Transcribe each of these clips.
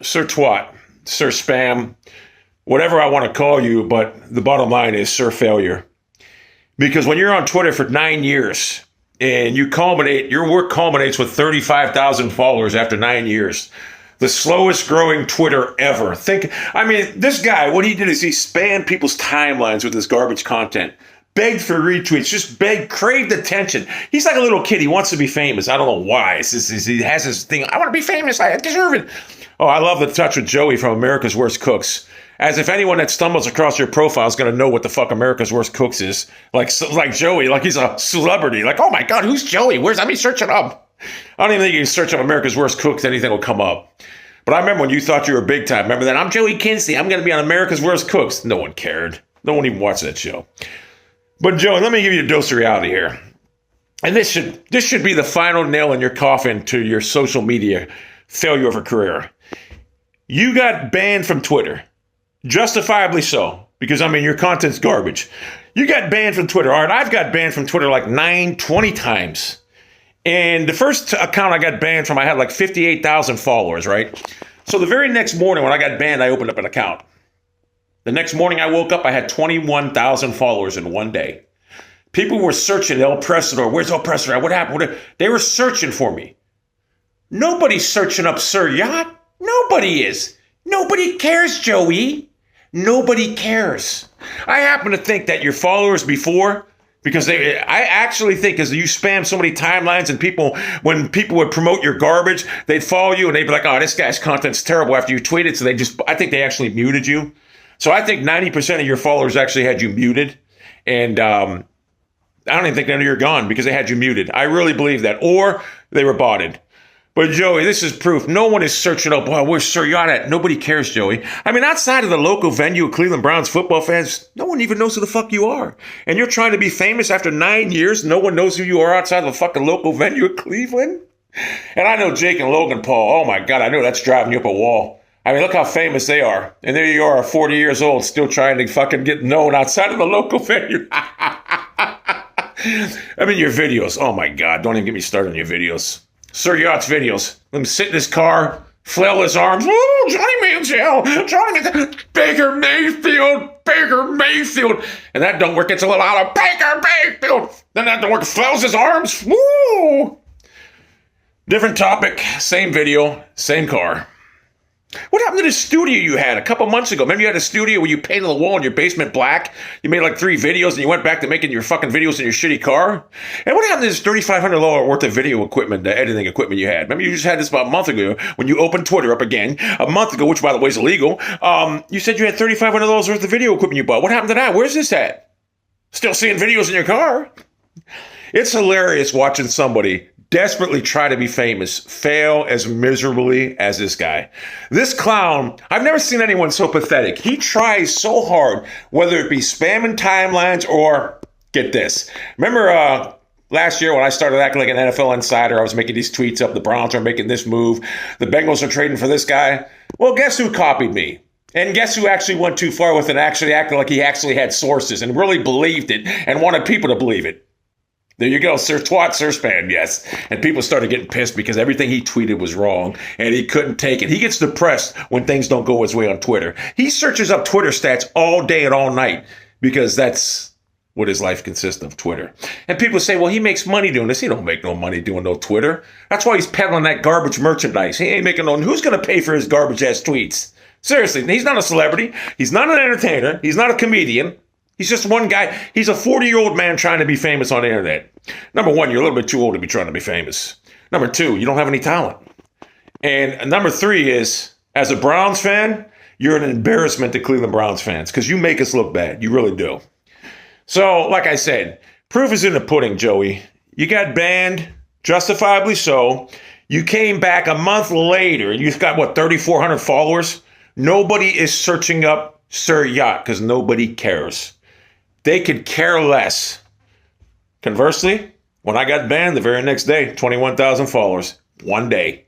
Sir Twat, Sir Spam, whatever I want to call you, but the bottom line is Sir Failure. Because when you're on Twitter for 9 years and your work culminates with 35,000 followers after 9 years, the slowest growing Twitter ever. This guy, what he did is he spammed people's timelines with his garbage content. Begged for retweets, craved attention. He's like a little kid. He wants to be famous. I don't know why. He has this thing. I want to be famous. I deserve it. Oh, I love the touch with Joey from America's Worst Cooks. As if anyone that stumbles across your profile is going to know what the fuck America's Worst Cooks is. Like Joey, like he's a celebrity. Like, oh my God, who's Joey? Let me search it up. I don't even think you can search up America's Worst Cooks. Anything will come up. But I remember when you thought you were big time. Remember that? I'm Joey Kinsey. I'm going to be on America's Worst Cooks. No one cared. No one even watched that show. But Joey, let me give you a dose of reality here. And this should be the final nail in your coffin to your social media failure of a career. You got banned from Twitter. Justifiably so. Because, your content's garbage. You got banned from Twitter. All right, I've got banned from Twitter like 20 times. And the first account I got banned from, I had like 58,000 followers, right? So the very next morning when I got banned, I opened up an account. The next morning I woke up, I had 21,000 followers in one day. People were searching El Presador. Where's El Presador? What happened? They were searching for me. Nobody's searching up Sir Yacht. Nobody is. Nobody cares, Joey. Nobody cares. I happen to think that your followers before, because I actually think as you spam so many timelines and when people would promote your garbage, they'd follow you and they'd be like, oh, this guy's content's terrible after you tweeted. So I think they actually muted you. So I think 90% of your followers actually had you muted. And I don't even think none of you are gone because they had you muted. I really believe that. Or they were botted. But Joey, this is proof. No one is searching up, well, where's Sir Yacht at? Nobody cares, Joey. Outside of the local venue of Cleveland Browns football fans, no one even knows who the fuck you are. And you're trying to be famous after 9 years. No one knows who you are outside of the fucking local venue of Cleveland. And I know Jake and Logan Paul. Oh my God, I know that's driving you up a wall. Look how famous they are. And there you are, 40 years old, still trying to fucking get known outside of the local venue. Your videos. Oh my God, don't even get me started on your videos. Sir Yacht's videos. Let him sit in his car, flail his arms. Woo, Johnny Manziel, Johnny Manziel, Baker Mayfield. And that don't work. It's a little out of Baker Mayfield. Then that don't work. Flails his arms. Woo. Different topic, same video, same car. What happened to the studio you had a couple months ago? Remember you had a studio where you painted the wall in your basement black? You made like 3 videos and you went back to making your fucking videos in your shitty car? And what happened to this $3,500 worth of video equipment, the editing equipment you had? Remember you just had this about a month ago when you opened Twitter up again, a month ago, which by the way is illegal. You said you had $3,500 worth of video equipment you bought. What happened to that? Where's this at? Still seeing videos in your car? It's hilarious watching somebody desperately try to be famous, fail as miserably as this guy. This clown, I've never seen anyone so pathetic. He tries so hard, whether it be spamming timelines or, get this. Remember last year when I started acting like an NFL insider, I was making these tweets up, the Browns are making this move, the Bengals are trading for this guy. Well, guess who copied me? And guess who actually went too far with it and actually acted like he actually had sources and really believed it and wanted people to believe it? There you go, Sir Twat, Sir Spam, yes. And people started getting pissed because everything he tweeted was wrong and he couldn't take it. He gets depressed when things don't go his way on Twitter. He searches up Twitter stats all day and all night because that's what his life consists of, Twitter. And people say, well, he makes money doing this. He don't make no money doing no Twitter. That's why he's peddling that garbage merchandise. He ain't making no, who's going to pay for his garbage ass tweets? Seriously, he's not a celebrity. He's not an entertainer. He's not a comedian. He's just one guy. He's a 40-year-old man trying to be famous on the internet. Number one, you're a little bit too old to be trying to be famous. Number two, you don't have any talent. And number three is, as a Browns fan, you're an embarrassment to Cleveland Browns fans because you make us look bad. You really do. So, like I said, proof is in the pudding, Joey. You got banned, justifiably so. You came back a month later, and you've got, 3,400 followers? Nobody is searching up Sir Yacht because nobody cares. They could care less. Conversely, when I got banned the very next day, 21,000 followers, one day.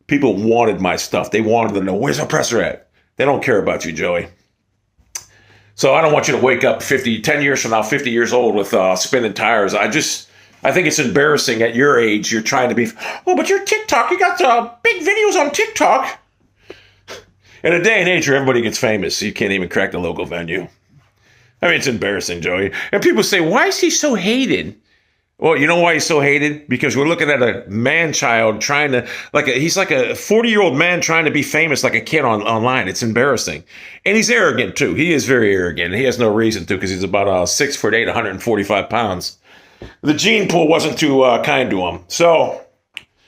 People wanted my stuff. They wanted to know, where's the presser at? They don't care about you, Joey. So I don't want you to wake up 10 years from now, 50 years old with spinning tires. I think it's embarrassing at your age. You're trying to be, oh, but you're TikTok. You got big videos on TikTok. In a day and age where everybody gets famous, you can't even crack the local venue. I mean, it's embarrassing, Joey. And people say, why is he so hated? Well, you know why he's so hated? Because we're looking at a man-child trying to, he's like a 40-year-old man trying to be famous like a kid online. It's embarrassing. And he's arrogant, too. He is very arrogant. He has no reason to because he's about 6'8", 145 pounds. The gene pool wasn't too kind to him. So,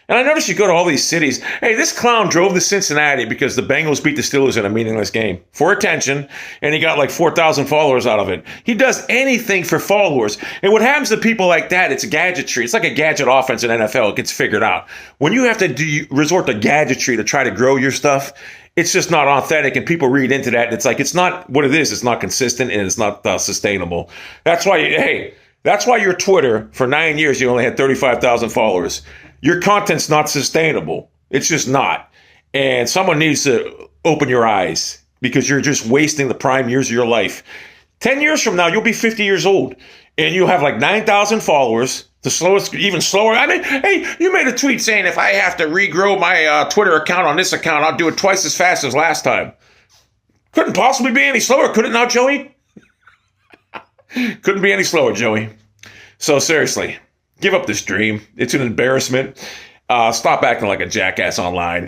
and I noticed you go to all these cities. Hey, this clown drove to Cincinnati because the Bengals beat the Steelers in a meaningless game for attention, and he got like 4,000 followers out of it. He does anything for followers. And what happens to people like that, it's gadgetry. It's like a gadget offense in NFL. It gets figured out. When you have to resort to gadgetry to try to grow your stuff, it's just not authentic, and people read into that. And it's like, it's not what it is. It's not consistent, and it's not sustainable. That's why, that's why your Twitter, for 9 years, you only had 35,000 followers. Your content's not sustainable. It's just not. And someone needs to open your eyes because you're just wasting the prime years of your life. 10 years from now, you'll be 50 years old and you'll have like 9,000 followers. The slowest, even slower. I mean, hey, you made a tweet saying if I have to regrow my Twitter account on this account, I'll do it twice as fast as last time. Couldn't possibly be any slower, could it now, Joey? Couldn't be any slower, Joey. So seriously, give up this dream. It's an embarrassment. Stop acting like a jackass online.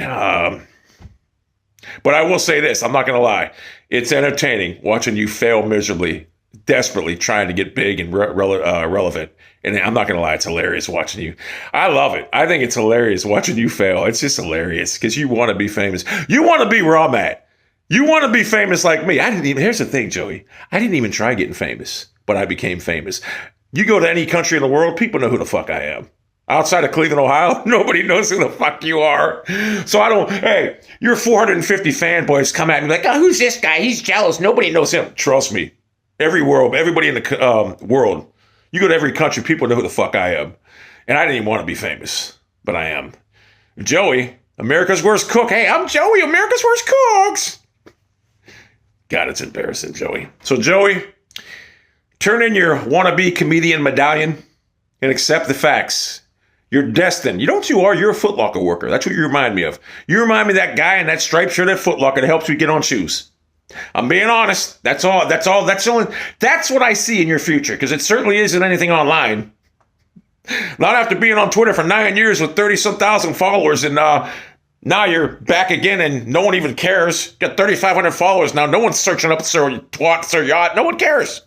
But I will say this. I'm not going to lie. It's entertaining watching you fail miserably, desperately trying to get big and relevant. And I'm not going to lie. It's hilarious watching you. I love it. I think it's hilarious watching you fail. It's just hilarious because you want to be famous. You want to be where I'm at. You want to be famous like me. Here's the thing, Joey. I didn't even try getting famous, but I became famous. You go to any country in the world, people know who the fuck I am. Outside of Cleveland, Ohio, nobody knows who the fuck you are. So hey, your 450 fanboys come at me like, oh, who's this guy? He's jealous. Nobody knows him. Trust me. Everybody in the world, you go to every country, people know who the fuck I am. And I didn't even want to be famous, but I am. Joey, America's worst cook. Hey, I'm Joey, America's worst cooks. God, it's embarrassing, Joey. So, Joey, turn in your wannabe comedian medallion and accept the facts. You're destined. You know what you are? You're a Foot Locker worker. That's what you remind me of. You remind me of that guy in that striped shirt at Foot Locker that helps you get on shoes. I'm being honest. That's all. That's what I see in your future, because it certainly isn't anything online. Not after being on Twitter for 9 years with 30-some thousand followers, and now you're back again and no one even cares. Got 3,500 followers now. No one's searching up Sir Twat, Sir Yacht. No one cares.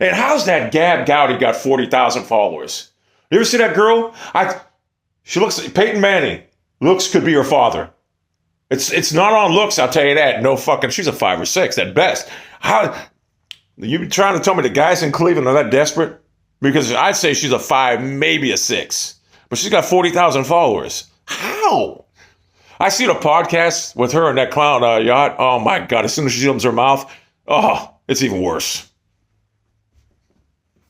And how's that Gab Gowdy got 40,000 followers? You ever see that girl? She looks like Peyton Manning. Looks could be her father. It's not on looks, I'll tell you that. No fucking, she's a 5 or 6 at best. How you trying to tell me the guys in Cleveland are that desperate? Because I'd say she's a 5, maybe a 6. But she's got 40,000 followers. How? I see the podcast with her and that clown Yacht. Oh my God, as soon as she opens her mouth, oh, it's even worse.